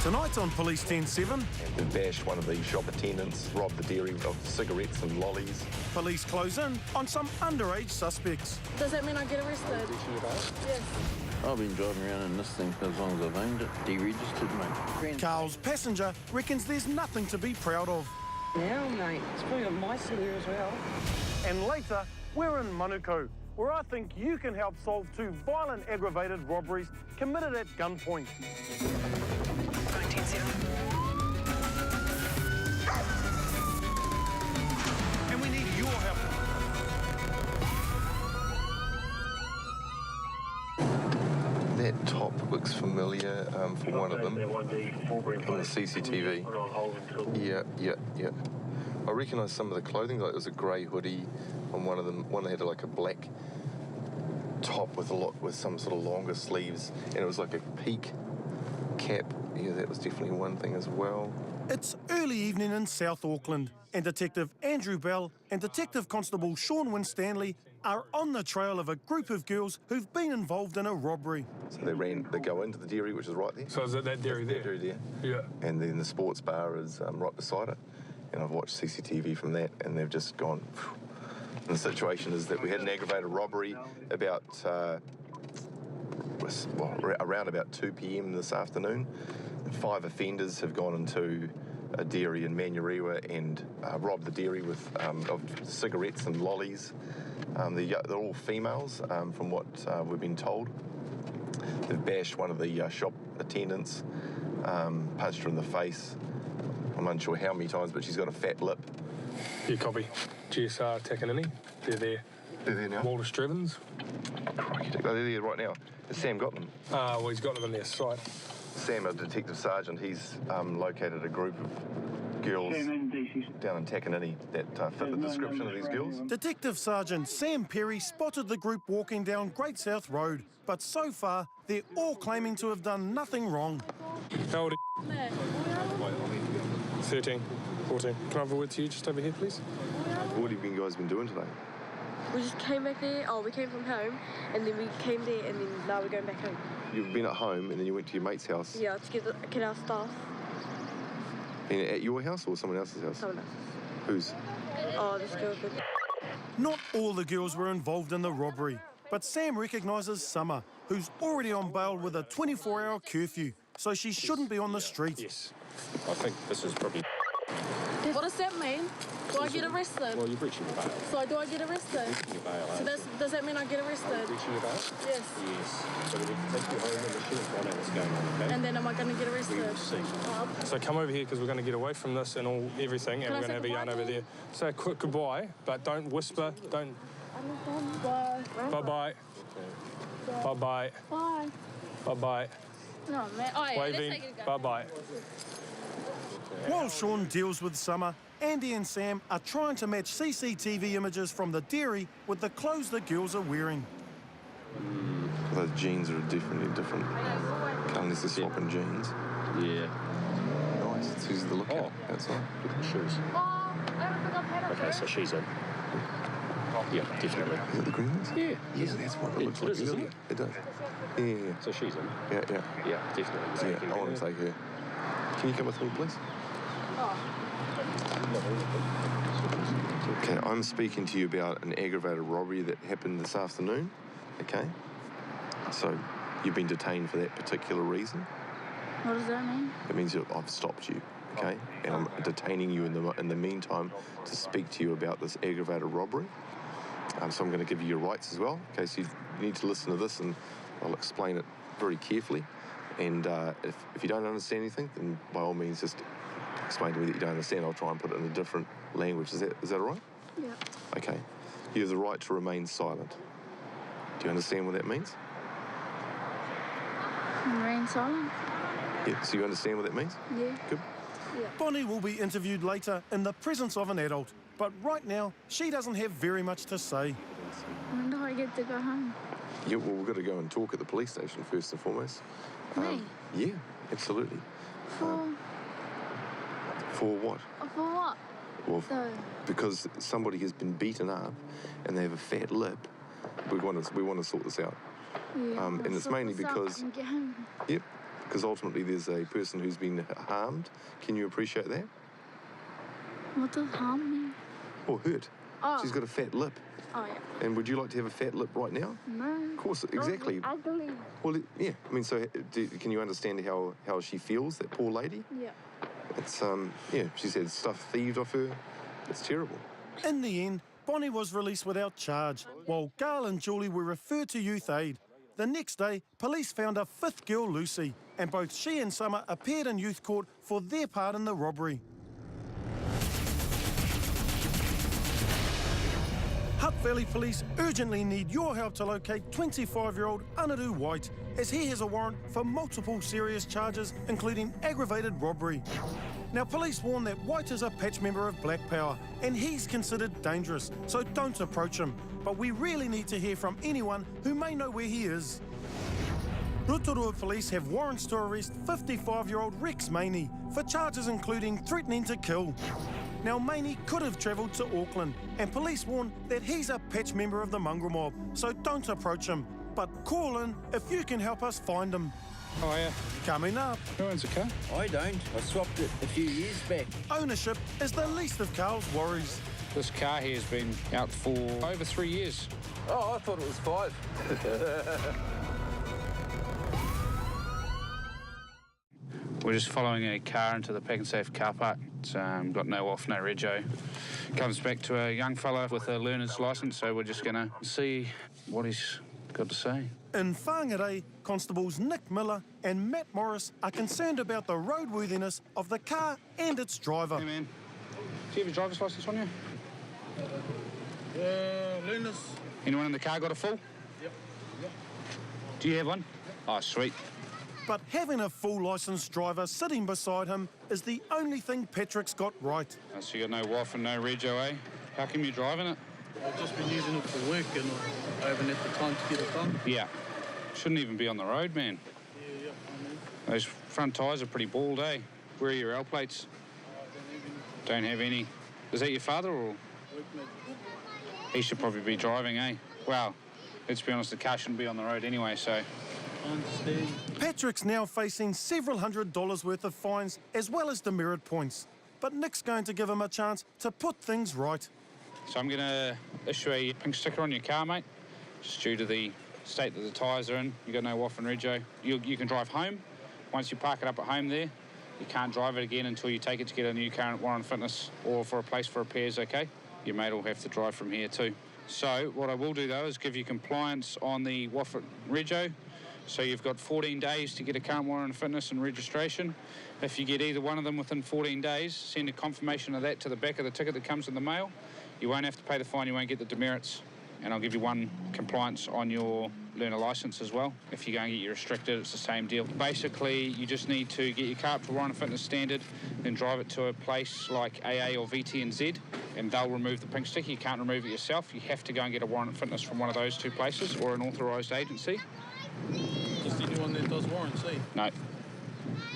Tonight on Police 10-7, They bashed one of the shop attendants, robbed the dairy of cigarettes and lollies. police close in on some underage suspects. Does that mean I get arrested? Yes. I've been driving around in this thing for as long as I've owned it. Deregistered, mate. Carl's passenger reckons there's nothing to be proud of. Now, mate, it's been a mice in here as well. And later, we're in Manukau, where I think you can help solve two violent aggravated robberies committed at gunpoint. And we need your help. That top looks familiar for one of them on the CCTV. Yeah. I recognise some of the clothing, like there was a grey hoodie on one of them. One had like a black top with some sort of longer sleeves, and it was like a peak cap. Yeah, that was definitely one thing as well. It's early evening in South Auckland, and Detective Andrew Bell and Detective Constable Sean Winstanley are on the trail of a group of girls who've been involved in a robbery. So they go into the dairy, which is right there. So is it that dairy there? That dairy there. Yeah. And then the sports bar is right beside it. And I've watched CCTV from that, and they've just gone. Phew. And the situation is that we had an aggravated robbery about around about 2 p.m. this afternoon. 5 offenders have gone into a dairy in Manurewa and robbed the dairy of cigarettes and lollies. They're all females, from what we've been told. They've bashed one of the shop attendants, punched her in the face. I'm unsure how many times, but she's got a fat lip. Yeah, copy. GSR Takanini. They're there. They're there now? Walter Strevens. They're there right now. Has Sam got them? Well, he's got them in their sight. Sam, a detective sergeant, he's located a group of girls down in Takanini that fit the description of these girls. Detective Sergeant Sam Perry spotted the group walking down Great South Road, but so far they're all claiming to have done nothing wrong. How old are you? 13, 14. Can I have a word to you just over here, please? What have you guys been doing today? We just came back there. Oh, we came from home, and then we came there, and then now we're going back home. You've been at home and then you went to your mate's house. Yeah, to get our stuff. And at your house or someone else's house? Someone else. Whose? Oh, this girl could. Not all the girls were involved in the robbery, but Sam recognises Summer, who's already on bail with a 24-hour curfew, so she shouldn't be on the street. Yes. I think this is probably... What does that mean? Do I get arrested? Well, you're breaching your bail. So do I get arrested? Your bail, So does that mean I get arrested? breaching your bail? Yes. Yes. So we need to take you home and we should find out what's going on, okay? And then am I going to get We arrested? will see. So come over here because we're going to get away from this and everything, and Can I we're going to have say a yarn goodbye over there. Say a quick goodbye, but don't whisper. Don't. Bye. Bye-bye. Bye-bye. Bye. Bye-bye. No, man. Oh, yeah, let's Waving. take it again. Bye-bye. While Sean deals with Summer, Andy and Sam are trying to match CCTV images from the dairy with the clothes the girls are wearing. Those jeans are definitely different. Unless they're swapping jeans. Yeah. Nice. It's easy to look at outside. Look at the shoes. Oh, I don't think I've had it. Okay, so she's in. Yeah, definitely. Is it the green ones? Yeah. Yeah, that's what it looks It like. is, isn't it? It does. Yeah. So she's in. Yeah. Yeah, definitely. Yeah, I want to take her. Can you come with me, please? Okay, I'm speaking to you about an aggravated robbery that happened this afternoon, okay? So, you've been detained for that particular reason. What does that mean? It means that I've stopped you, okay? And I'm detaining you in the meantime to speak to you about this aggravated robbery. So I'm going to give you your rights as well, okay? So you need to listen to this and I'll explain it very carefully. And if you don't understand anything, then by all means just explain to me that you don't understand. I'll try and put it in a different language. Is that all right? Yeah. Okay. You have the right to remain silent. Do you understand what that means? Remain silent? Yeah. So you understand what that means? Yeah. Good. Bonnie will be interviewed later in the presence of an adult, but right now she doesn't have very much to say. When do I get to go home? Yeah, well, we've got to go and talk at the police station first and foremost. Me? Yeah, absolutely. For what? For what? Well, So, because somebody has been beaten up and they have a fat lip. We want to sort this out. yeah. And it's mainly because- Get home. Yep. because ultimately there's a person who's been harmed. Can you appreciate that? What does harm mean? Or hurt. Oh. She's got a fat lip. Oh, yeah. And would you like to have a fat lip right now? No. Of course, exactly. Ugly. Well, yeah. I mean, so can you understand how she feels, that poor lady? Yeah. It's, yeah, she's had stuff thieved off her. It's terrible. In the end, Bonnie was released without charge, while Gail and Julie were referred to youth aid. The next day, police found a fifth girl, Lucy, and both she and Summer appeared in youth court for their part in the robbery. Hutt Valley Police urgently need your help to locate 25-year-old Anadu White, as he has a warrant for multiple serious charges, including aggravated robbery. Now, police warn that White is a patch member of Black Power, and he's considered dangerous, so don't approach him. But we really need to hear from anyone who may know where he is. Rotorua Police have warrants to arrest 55-year-old Rex Maney for charges including threatening to kill. Now, Maney could have travelled to Auckland, and police warn that he's a patch member of the mongrel mob, so don't approach him. But call in if you can help us find him. How are you? Coming up, Who owns a car? I don't. I swapped it a few years back. ownership is the least of Carl's worries. This car here has been out for over 3 years. Oh, I thought it was 5. We're just following a car into the Pack and Safe car park. It's got no off, no rego. Comes back to a young fella with a learner's licence, so we're just going to see what he's got to say. In Whangarei, Constables Nick Miller and Matt Morris are concerned about the roadworthiness of the car and its driver. Hey, man. Do you have your driver's licence on you? Learners. Anyone in the car got a full? Yep. Do you have one? Oh, sweet. But having a full licensed driver sitting beside him is the only thing Patrick's got right. So you got no WAF and no rego, eh? How come you're driving it? I've just been using it for work and I haven't had the time to get it done. Yeah. Shouldn't even be on the road, man. Yeah, I mean. Those front tyres are pretty bald, eh? Where are your L plates? Don't have any. Is that your father or? Workmate. He should probably be driving, eh? Well, let's be honest, the car shouldn't be on the road anyway, so. I understand. Patrick's now facing several $100s worth of fines as well as demerit points. But Nick's going to give him a chance to put things right. So I'm going to issue a pink sticker on your car, mate. Just due to the state that the tyres are in. You got no WAF and rego. You can drive home. Once you park it up at home there, you can't drive it again until you take it to get a new car at Warren Fitness or for a place for repairs, okay? Your mate will have to drive from here too. So what I will do though is give you compliance on the WAF and rego. So you've got 14 days to get a car at Warren Fitness and registration. If you get either one of them within 14 days, send a confirmation of that to the back of the ticket that comes in the mail. You won't have to pay the fine, you won't get the demerits. And I'll give you one compliance on your learner licence as well. If you go and get your restricted, it's the same deal. Basically, you just need to get your car up to Warren Fitness standard, then drive it to a place like AA or VTNZ, and they'll remove the pink sticker. You can't remove it yourself. You have to go and get a Warren Fitness from one of those two places or an authorised agency. Just anyone that does warrants, eh? No.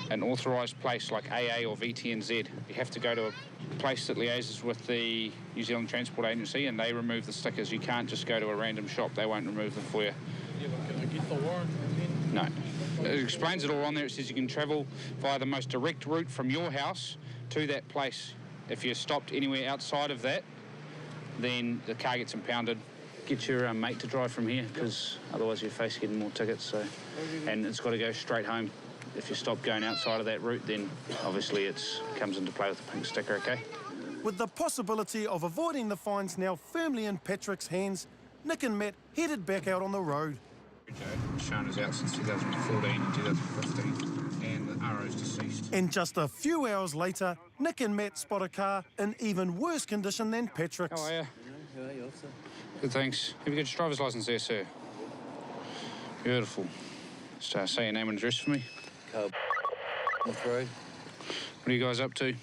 An authorised place like AA or VTNZ. You have to go to a place that liaises with the New Zealand Transport Agency and they remove the stickers. You can't just go to a random shop. They won't remove them for you. Yeah, but can I get the warrant and then? No. It explains it all on there. It says you can travel via the most direct route from your house to that place. If you're stopped anywhere outside of that, then the car gets impounded. Get your mate to drive from here, because otherwise you face getting more tickets. So, and it's got to go straight home. If you stop going outside of that route, then obviously it comes into play with the pink sticker, okay? With the possibility of avoiding the fines now firmly in Patrick's hands, Nick and Matt headed back out on the road. Shown us out since 2014 and 2015, and the RO's deceased. And just a few hours later, Nick and Matt spot a car in even worse condition than Patrick's. How are you? How are you, officer? Good, thanks. Have you got your driver's licence there, sir? Beautiful. Just say your name and address for me. Carl North Road. What are you guys up to?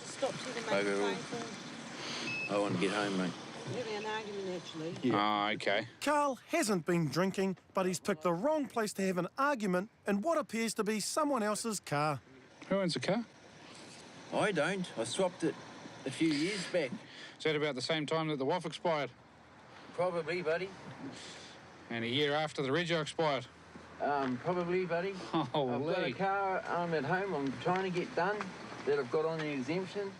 Stop to the Bugger all. I want to get home, mate. Having an argument, actually. Yeah. Ah, okay. Carl hasn't been drinking, but he's picked the wrong place to have an argument in what appears to be someone else's car. Who owns the car? I don't. I swapped it a few years back. Is that about the same time that the WAF expired? Probably, buddy. And a year after the rego expired? Probably, buddy. I've got a car at home I'm trying to get done that I've got on the exemption.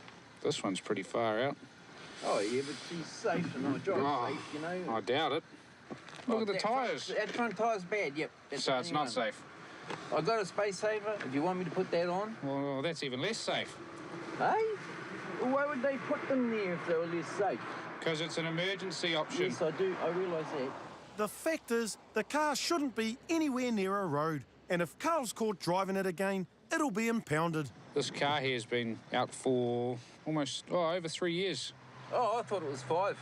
This one's pretty far out. Oh, yeah, but she's safe and I drive safe, you know. I doubt it. Look at the tyres. That front tyre's bad, yep. So it's not safe. I got a space saver, if you want me to put that on. Well, that's even less safe. Hey? Well, why would they put them there if they were less safe? Because it's an emergency option. Yes, I do. I realise that. The fact is, the car shouldn't be anywhere near a road, and if Carl's caught driving it again, it'll be impounded. This car here has been out for almost, over 3 years. Oh, I thought it was 5.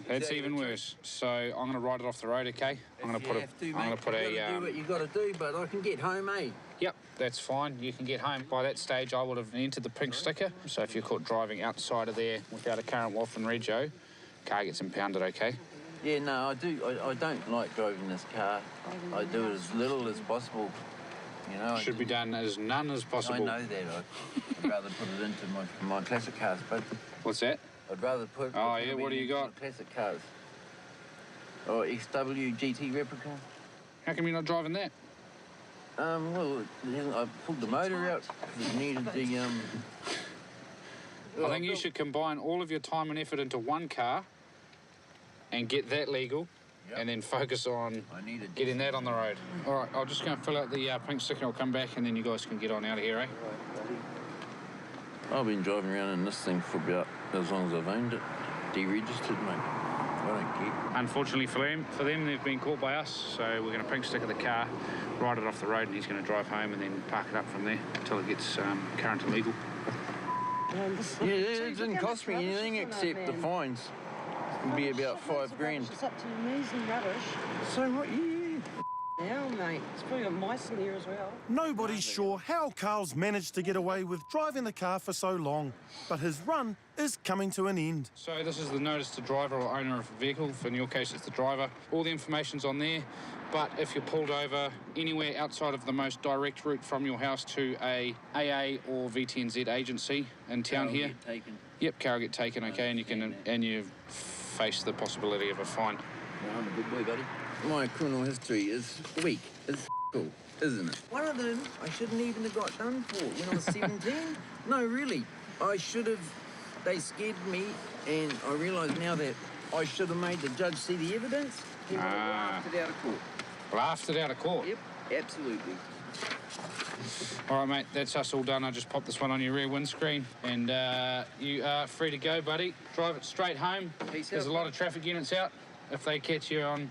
That's even worse. So I'm going to ride it off the road, okay? I'm going to put do what you got to do, but I can get home, eh? Yep, that's fine. You can get home. By that stage, I would have entered the pink sticker. So if you're caught driving outside of there without a current WAF and rego, car gets impounded, okay? Yeah, no, I do. I don't like driving this car. I do it as little as possible. You know, should be done as none as possible. I know that. I'd rather put it into my classic cars, but what's that? I'd rather put. Oh yeah, what do you got? Classic cars. Or XW GT replica. How come you're not driving that? Well, I pulled the motor out because it needed the I think you should combine all of your time and effort into one car and get that legal. Yep. And then focus on getting that on the road. All right, I'll just go and fill out the pink sticker. I'll come back and then you guys can get on out of here, eh? I've been driving around in this thing for about as long as I've owned it. Deregistered, mate. I don't care. Unfortunately for them, they've been caught by us. So we're going to pink sticker the car, ride it off the road, and he's going to drive home and then park it up from there until it gets current and legal. Yeah, it didn't cost me anything except the fines. It'll be about $5,000. It's up to amazing rubbish. So what? Now, mate, it's probably got mice in here as well. Nobody's sure how Carl's managed to get away with driving the car for so long, but his run is coming to an end. So this is the notice to driver or owner of a vehicle. In your case, it's the driver. All the information's on there, but if you're pulled over anywhere outside of the most direct route from your house to a AA or VTNZ agency in town here, yep, car will get taken, okay, and you face the possibility of a fine. Well, I'm a good boy, buddy. My criminal history is weak. It's cool, isn't it? One of them I shouldn't even have got done for when I was 17. No, really. I should have. They scared me, and I realise now that I should have made the judge see the evidence. He would have laughed it out of court. Laughed it out of court? Yep, absolutely. All right, mate, that's us all done. I just popped this one on your rear windscreen, and you are free to go, buddy. Drive it straight home. There's a lot of traffic units out. If they catch you on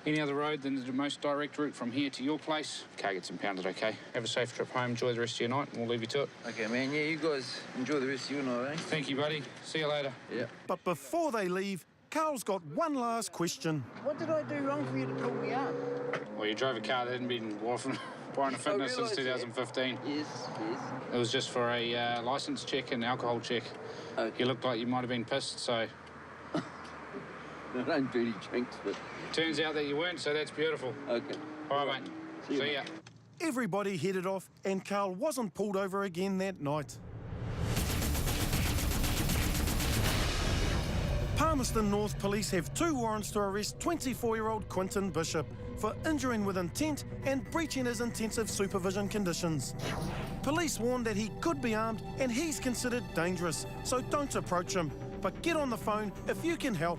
any other road than the most direct route from here to your place, car gets impounded, okay? Have a safe trip home. Enjoy the rest of your night, and we'll leave you to it. Okay, man. Yeah, you guys enjoy the rest of your night, eh? Thank you, buddy. See you later. Yeah. But before they leave, Carl's got one last question. What did I do wrong for you to pull me up? Well, you drove a car that hadn't been Warren Fitness since 2015. Yes. It was just for a licence check and alcohol check. Okay. You looked like you might have been pissed, so... I don't really drink, but... Turns out that you weren't, so that's beautiful. Okay. All right, mate. See ya. Everybody headed off, and Carl wasn't pulled over again that night. Palmerston North Police have 2 warrants to arrest 24-year-old Quinton Bishop for injuring with intent and breaching his intensive supervision conditions. Police warned that he could be armed and he's considered dangerous, so don't approach him, but get on the phone if you can help.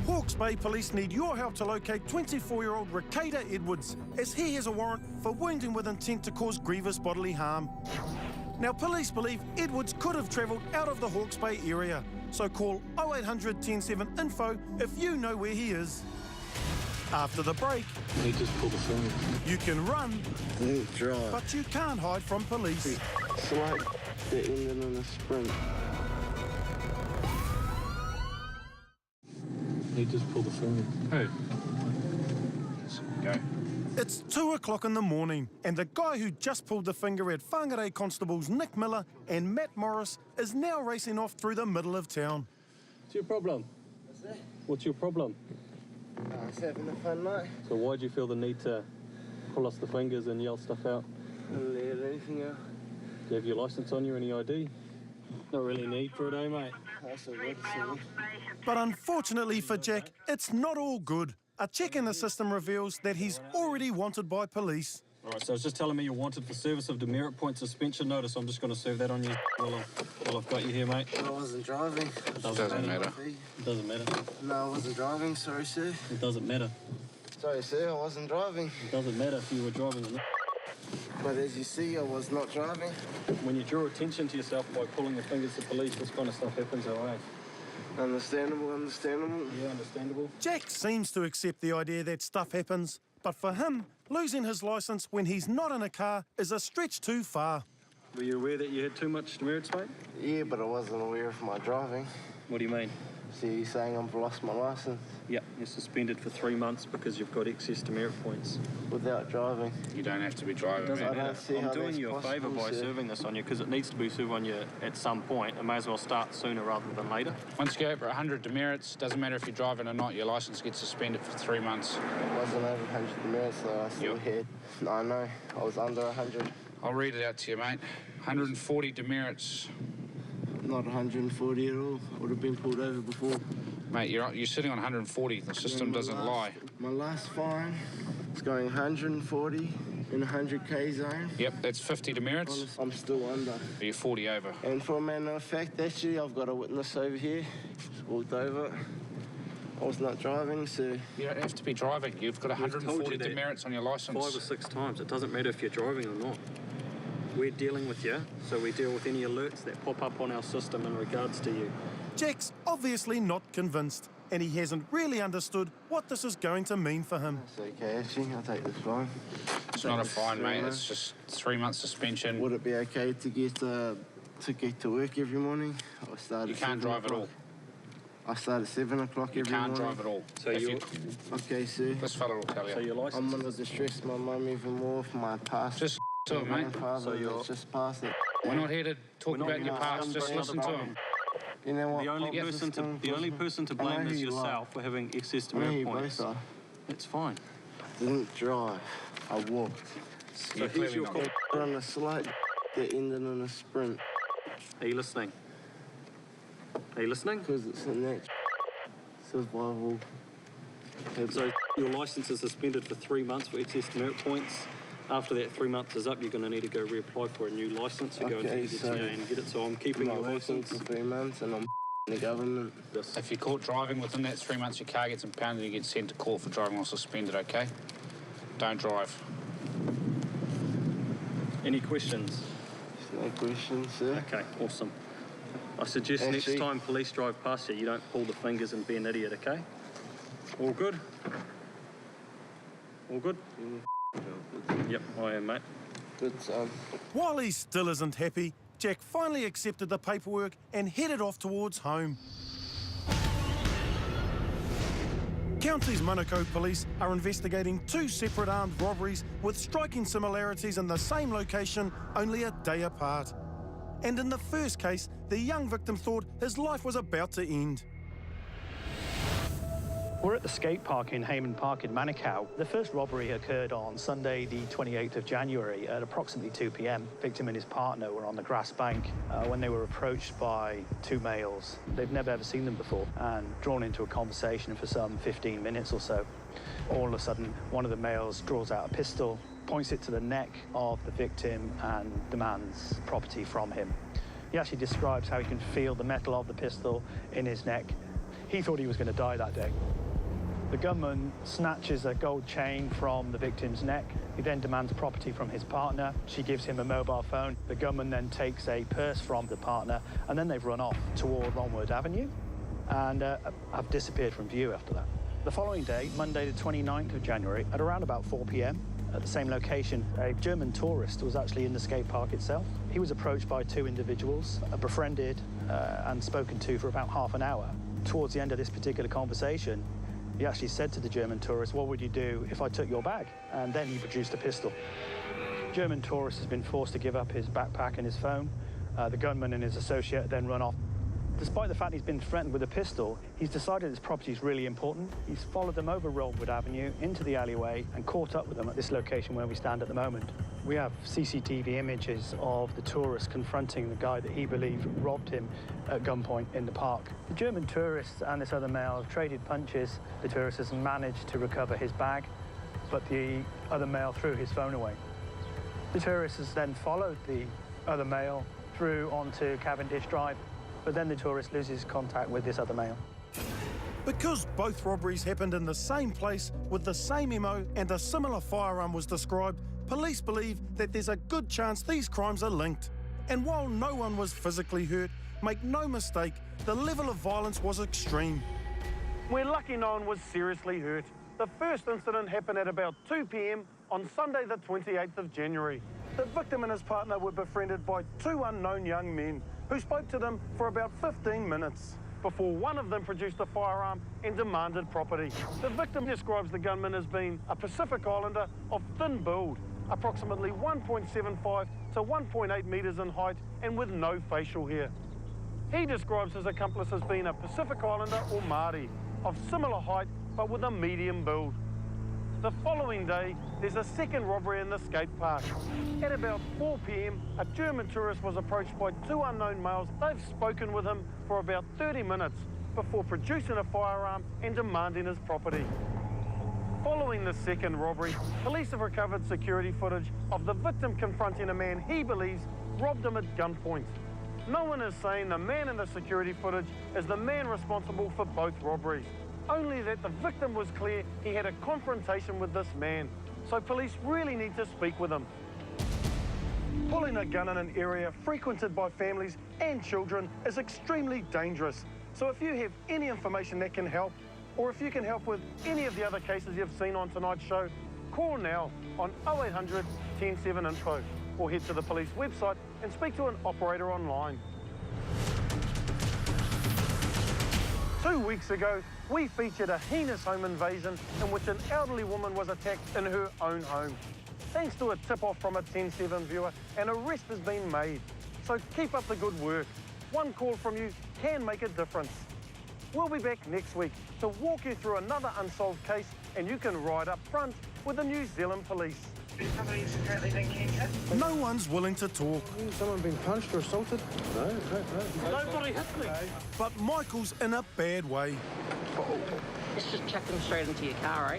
Hawke's Bay Police need your help to locate 24-year-old Ricada Edwards, as he has a warrant for wounding with intent to cause grievous bodily harm. Now, police believe Edwards could have travelled out of the Hawke's Bay area, so call 0800 107 info if you know where he is. After the break, He just pulled the phone. you can run, but you can't hide from police. It's like the England on a sprint. He just pulled the phone. Who? Go. It's 2 o'clock in the morning, and the guy who just pulled the finger at Whangarei Constables Nick Miller and Matt Morris is now racing off through the middle of town. What's your problem? What's your problem? I was having a fun night. So why do you feel the need to pull us the fingers and yell stuff out? I didn't let anything out. Do you have your licence on you, any ID? Not really need for it, eh, mate? That's all good, so But unfortunately for Jack, it's not all good. A check in the system reveals that he's already wanted by police. All right, so it's just telling me you're wanted for service of demerit point suspension notice. I'm just going to serve that on you while I've got you here, mate. I wasn't driving. It Doesn't matter. It doesn't matter. No, I wasn't driving. Sorry, sir. It doesn't matter. Sorry, sir. I wasn't driving. It doesn't matter if you were driving or not. But as you see, I was not driving. When you draw attention to yourself by pulling the fingers to police, this kind of stuff happens, all right? Understandable, understandable. Yeah, understandable. Jack seems to accept the idea that stuff happens, but for him, losing his licence when he's not in a car is a stretch too far. Were you aware that you had too much demerits, mate? Yeah, but I wasn't aware of my driving. What do you mean? So you're saying I've lost my licence Yeah, you're suspended for 3 months because you've got excess demerit points. without driving? You don't have to be driving, Doesn't man. I don't matter. see how I'm doing that's you a favour possible, by sir. serving this on you because it needs to be served on you at some point. It may as well start sooner rather than later. Once you go over 100 demerits, doesn't matter if you're driving or not, your licence gets suspended for 3 months. I wasn't over 100 minutes, though. I still Yep. had. I know. I was under 100. I'll read it out to you, mate. 140 demerits. Not 140 at all. I would have been pulled over before. Mate, you're sitting on 140. The system doesn't lie. My last fine was going 140 in a 100k zone. Yep, that's 50 demerits. I'm still under. You're 40 over. And for a matter of fact, actually, I've got a witness over here. Just walked over. I was not driving, so You don't have to be driving. You've got told 140 you that demerits on your 5 or licence. 6 times. It doesn't matter if you're driving or not. We're dealing with you, so we deal with any alerts that pop up on our system in regards to you. Jack's obviously not convinced, and he hasn't really understood what this is going to mean for him. it's okay, actually. I'll take this fine. It's not a fine, mate. It's just 3 months suspension. Would it be okay to get to work every morning? I start You at can't 7 drive at all. o'clock. I start at 7 o'clock You every can't morning. drive at all. So If you- Okay, sir. This fella will tell So you. your I'm license going to distress my mum even more for my past. Just to him, mate. Father, So you're- just past it. We're not here to talk We're not about your gonna past. ask Just for listen to another him. You know what? The only I'll person to just the only person to I know blame who is you are. yourself for having excess I know who demerit you points. both are. It's fine. Didn't drive. I walked. So You're here's clearly your not. call. On a slight that ended in a sprint Are you listening? Are you listening? because it's a natural survival. So your license is suspended for 3 months for excess demerit points. After that 3 months is up, you're going to need to go reapply for a new license. You go into Okay, the so- DTA and get it. So I'm keeping I'm your not working license. for 3 months and I'm the government. If you're caught driving within that 3 months, your car gets impounded and you get sent to court for driving while suspended, okay? Don't drive. Any questions? No questions, sir. Okay, awesome. I suggest Actually- next time police drive past you, you don't pull the fingers and be an idiot, okay? All good? All good? Yep, I am, mate. Good son. While he still isn't happy, Jack finally accepted the paperwork and headed off towards home. Counties Monaco police are investigating 2 separate armed robberies with striking similarities in the same location only a day apart. And in the first case, the young victim thought his life was about to end. We're at the skate park in Hayman Park in Manukau. The first robbery occurred on Sunday, the 28th of January at approximately 2 p.m. Victim and his partner were on the grass bank when they were approached by 2 males. They've never ever seen them before and drawn into a conversation for some 15 minutes or so. All of a sudden, one of the males draws out a pistol, points it to the neck of the victim and demands property from him. He actually describes how he can feel the metal of the pistol in his neck. He thought he was going to die that day. The gunman snatches a gold chain from the victim's neck. He then demands property from his partner. She gives him a mobile phone. The gunman then takes a purse from the partner, and then they've run off toward Longwood Avenue and have disappeared from view after that. The following day, Monday the 29th of January, at around about 4 p.m, at the same location, a German tourist was actually in the skate park itself. He was approached by 2 individuals, befriended and spoken to for about half an hour. Towards the end of this particular conversation, he actually said to the German tourist, "What would you do if I took your bag?" And then he produced a pistol. German tourist has been forced to give up his backpack and his phone. The gunman and his associate then run off. Despite the fact he's been threatened with a pistol, he's decided his property is really important. He's followed them over Rollwood Avenue into the alleyway and caught up with them at this location where we stand at the moment. We have CCTV images of the tourist confronting the guy that he believed robbed him at gunpoint in the park. The German tourist and this other male have traded punches. The tourist has managed to recover his bag, but the other male threw his phone away. The tourist has then followed the other male through onto Cavendish Drive, but then the tourist loses contact with this other male. Because both robberies happened in the same place with the same MO and a similar firearm was described, police believe that there's a good chance these crimes are linked. And while no one was physically hurt, make no mistake, the level of violence was extreme. We're lucky no one was seriously hurt. The first incident happened at about 2 p.m. on Sunday the 28th of January. The victim and his partner were befriended by two unknown young men who spoke to them for about 15 minutes before one of them produced a firearm and demanded property. The victim describes the gunman as being a Pacific Islander of thin build, approximately 1.75 to 1.8 metres in height and with no facial hair. He describes his accomplice as being a Pacific Islander or Māori of similar height but with a medium build. The following day, there's a second robbery in the skate park. At about 4 p.m, a German tourist was approached by two unknown males. They've spoken with him for about 30 minutes before producing a firearm and demanding his property. Following the second robbery, police have recovered security footage of the victim confronting a man he believes robbed him at gunpoint. No one is saying the man in the security footage is the man responsible for both robberies. Only that the victim was clear he had a confrontation with this man, so police really need to speak with him. Pulling a gun in an area frequented by families and children is extremely dangerous. So if you have any information that can help, or if you can help with any of the other cases you've seen on tonight's show, call now on 0800 107 Info, or head to the police website and speak to an operator online. 2 weeks ago, we featured a heinous home invasion in which an elderly woman was attacked in her own home. Thanks to a tip-off from a 10/7 viewer, an arrest has been made. So keep up the good work. One call from you can make a difference. We'll be back next week to walk you through another unsolved case, and you can ride up front with the New Zealand Police. Somebody's apparently been kidnapped. No one's willing to talk. Someone been punched or assaulted? No. Nobody hit me. But Michael's in a bad way. Let's just chuck them straight into your car, eh?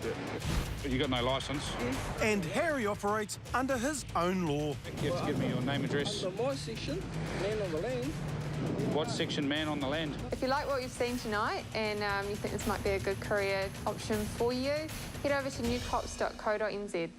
But you got no licence. And Harry operates under his own law. You have to give me your name, address. Under my section, man on the land. What section, man on the land? If you like what you've seen tonight and you think this might be a good career option for you, head over to newcops.co.nz.